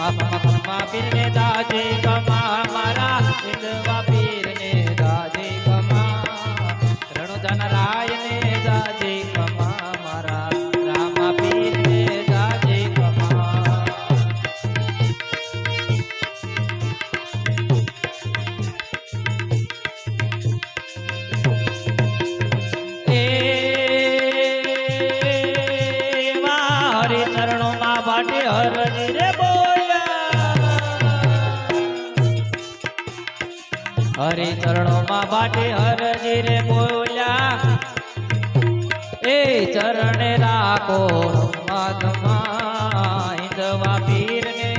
ખમા પીર ને દાજે ખમા મારા વિધવા પીર ને દાજે ખમા રણુધન રાય ને દાજે ખમા મારા રામા પીર ને દાજે ખમા हरे चरणों मां बाटे हरजी रे बोया हरे चरणों मां बाटे हरजी रे बोया ए चरण राखो माधमा हिंदवा पीर ने